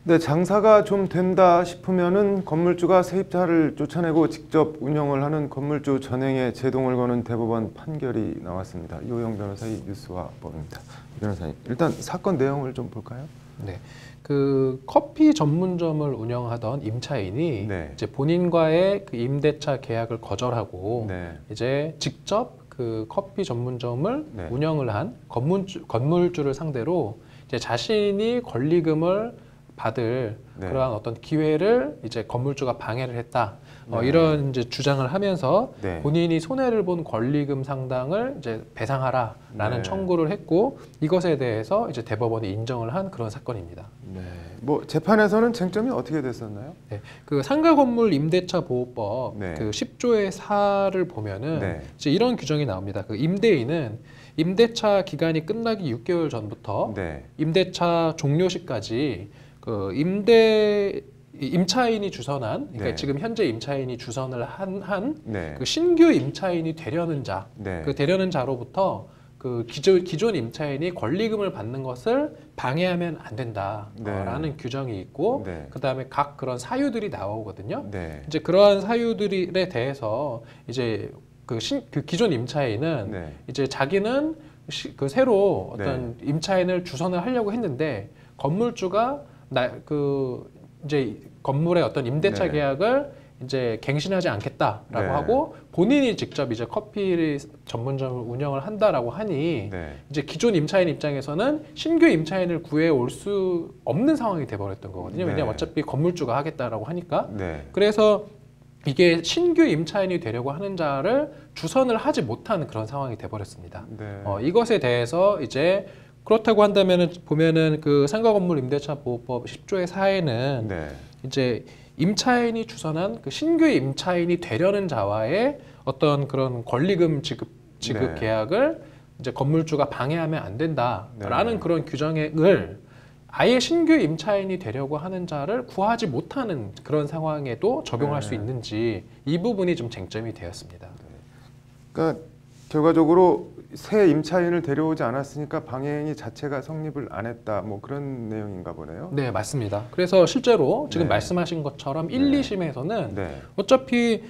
네, 장사가 좀 된다 싶으면은 건물주가 세입자를 쫓아내고 직접 운영을 하는 건물주 전행에 제동을 거는 대법원 판결이 나왔습니다. 이호영 변호사의 뉴스와 법입니다. 변호사님, 일단 사건 내용을 좀 볼까요? 네, 그 커피 전문점을 운영하던 임차인이 네. 이제 본인과의 그 임대차 계약을 거절하고 네. 이제 직접 그 커피 전문점을 네. 운영을 한 건물주를 상대로 이제 자신이 권리금을 받을 네. 그러한 어떤 기회를 이제 건물주가 방해를 했다. 네. 이런 이제 주장을 하면서 네. 본인이 손해를 본 권리금 상당을 이제 배상하라라는 네. 청구를 했고 이것에 대해서 이제 대법원이 인정을 한 그런 사건입니다. 네. 뭐 재판에서는 쟁점이 어떻게 됐었나요? 네, 그 상가건물 임대차 보호법 네. 그 10조의 4를 보면은 네. 이제 이런 규정이 나옵니다. 그 임대인은 임대차 기간이 끝나기 6개월 전부터 네. 임대차 종료 시까지 그 임차인이 주선한 그러니까 네. 지금 현재 임차인이 주선을 한 네. 그 신규 임차인이 되려는 자, 네. 그 되려는 자로부터 그 기존 임차인이 권리금을 받는 것을 방해하면 안 된다라는 네. 규정이 있고 네. 그다음에 각 그런 사유들이 나오거든요. 네. 이제 그러한 사유들에 대해서 이제 그 기존 임차인은 네. 이제 자기는 그 새로 어떤 임차인을 주선을 하려고 했는데 건물주가 이제 건물의 어떤 임대차 네. 계약을 이제 갱신하지 않겠다라고 네. 하고 본인이 직접 이제 커피 전문점을 운영을 한다라고 하니 네. 이제 기존 임차인 입장에서는 신규 임차인을 구해 올 수 없는 상황이 돼버렸던 거거든요. 네. 왜냐하면 어차피 건물주가 하겠다라고 하니까. 네. 그래서 이게 신규 임차인이 되려고 하는 자를 주선을 하지 못하는 그런 상황이 돼버렸습니다. 네. 이것에 대해서 이제 그렇다고 한다면은 보면은 그 상가건물 임대차 보호법 10조의 4에는 네. 이제 임차인이 주선한 그 신규 임차인이 되려는 자와의 어떤 그런 권리금 지급 네. 계약을 이제 건물주가 방해하면 안 된다라는 네. 그런 규정을 아예 신규 임차인이 되려고 하는 자를 구하지 못하는 그런 상황에도 적용할 네. 수 있는지 이 부분이 좀 쟁점이 되었습니다. 그러니까 결과적으로 새 임차인을 데려오지 않았으니까 방해행위 자체가 성립을 안 했다. 뭐 그런 내용인가 보네요. 네, 맞습니다. 그래서 실제로 지금 네. 말씀하신 것처럼 네. 1, 2심에서는 네. 어차피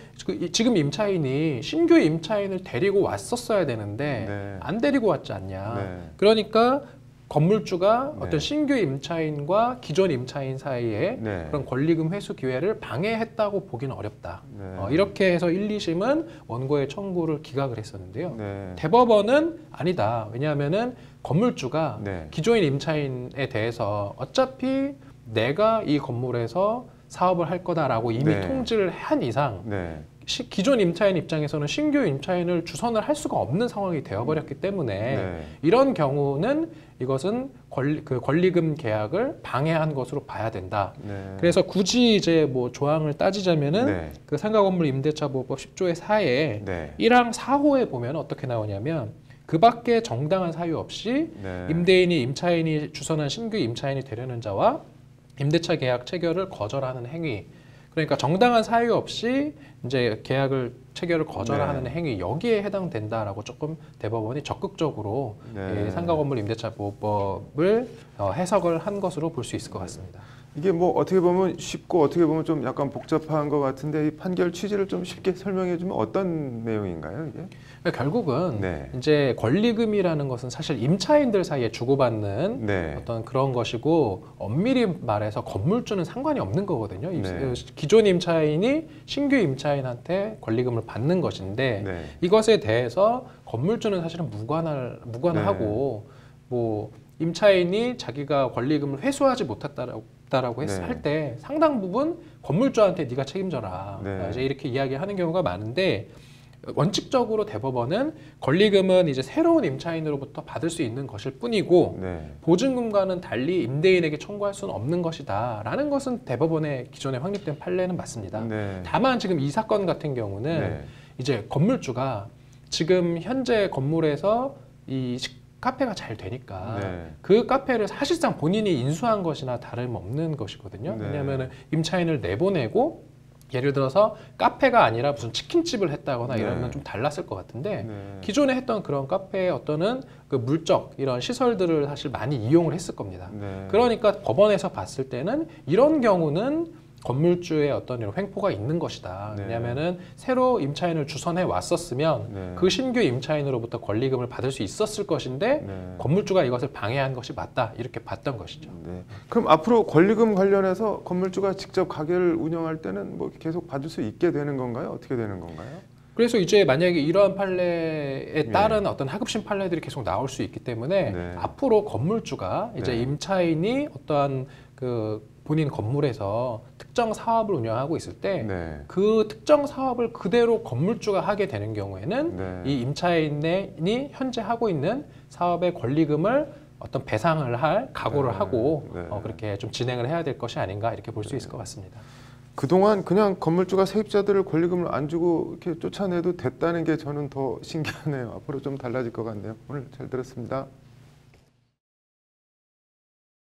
지금 임차인이 신규 임차인을 데리고 왔었어야 되는데 네. 안 데리고 왔지 않냐. 네. 그러니까 건물주가 네. 어떤 신규 임차인과 기존 임차인 사이에 네. 그런 권리금 회수 기회를 방해했다고 보기는 어렵다. 네. 이렇게 해서 1, 2심은 원고의 청구를 기각을 했었는데요. 네. 대법원은 아니다. 왜냐하면은 건물주가 네. 기존 임차인에 대해서 어차피 내가 이 건물에서 사업을 할 거다라고 이미 네. 통지를 한 이상 네. 기존 임차인 입장에서는 신규 임차인을 주선을 할 수가 없는 상황이 되어버렸기 때문에 네. 이런 경우는 이것은 권리금 계약을 방해한 것으로 봐야 된다. 네. 그래서 굳이 이제 뭐 조항을 따지자면은 네. 그 상가건물 임대차 보호법 10조의 4에 네. 1항 4호에 보면 어떻게 나오냐면 그 밖에 정당한 사유 없이 네. 임대인이 임차인이 주선한 신규 임차인이 되려는 자와 임대차 계약 체결을 거절하는 행위. 그러니까 정당한 사유 없이 이제 체결을 거절하는 네. 행위 여기에 해당된다라고 조금 대법원이 적극적으로 네. 이 상가건물 임대차 보호법을 해석을 한 것으로 볼 수 있을 것 같습니다. 이게 뭐 어떻게 보면 쉽고 어떻게 보면 좀 약간 복잡한 것 같은데 이 판결 취지를 좀 쉽게 설명해 주면 어떤 내용인가요, 이게? 그러니까 결국은 네. 이제 권리금이라는 것은 사실 임차인들 사이에 주고받는 네. 어떤 그런 것이고 엄밀히 말해서 건물주는 상관이 없는 거거든요. 네. 기존 임차인이 신규 임차인한테 권리금을 받는 것인데 네. 이것에 대해서 건물주는 사실은 무관하고 뭐 임차인이 자기가 권리금을 회수하지 못했다라고 네. 할 때 상당 부분 건물주한테 네가 책임져라. 네. 이제 이렇게 이야기하는 경우가 많은데 원칙적으로 대법원은 권리금은 이제 새로운 임차인으로부터 받을 수 있는 것일 뿐이고 네. 보증금과는 달리 임대인에게 청구할 수는 없는 것이다라는 것은 대법원의 기존에 확립된 판례는 맞습니다. 네. 다만 지금 이 사건 같은 경우는 네. 이제 건물주가 지금 현재 건물에서 이 카페가 잘 되니까 네. 그 카페를 사실상 본인이 인수한 것이나 다름없는 것이거든요. 네. 왜냐하면 임차인을 내보내고 예를 들어서 카페가 아니라 무슨 치킨집을 했다거나 네. 이러면 좀 달랐을 것 같은데 네. 기존에 했던 그런 카페의 어떤은 그 물적 이런 시설들을 사실 많이 이용을 했을 겁니다. 네. 그러니까 법원에서 봤을 때는 이런 경우는 건물주의 어떤 이런 횡포가 있는 것이다. 네. 왜냐하면은 새로 임차인을 주선해 왔었으면 네. 그 신규 임차인으로부터 권리금을 받을 수 있었을 것인데 네. 건물주가 이것을 방해한 것이 맞다 이렇게 봤던 것이죠. 네. 그럼 앞으로 권리금 관련해서 건물주가 직접 가게를 운영할 때는 뭐 계속 받을 수 있게 되는 건가요? 어떻게 되는 건가요? 그래서 이제 만약에 이러한 판례에 따른 네. 어떤 하급심 판례들이 계속 나올 수 있기 때문에 네. 앞으로 건물주가 이제 네. 임차인이 어떠한 그 본인 건물에서 특정 사업을 운영하고 있을 때 네. 그 특정 사업을 그대로 건물주가 하게 되는 경우에는 네. 이 임차인이 현재 하고 있는 사업의 권리금을 어떤 배상을 할 각오를 네. 하고 네. 그렇게 좀 진행을 해야 될 것이 아닌가 이렇게 볼 수 있을 것 같습니다. 그동안 그냥 건물주가 세입자들을 권리금을 안 주고 이렇게 쫓아내도 됐다는 게 저는 더 신기하네요. 앞으로 좀 달라질 것 같네요. 오늘 잘 들었습니다.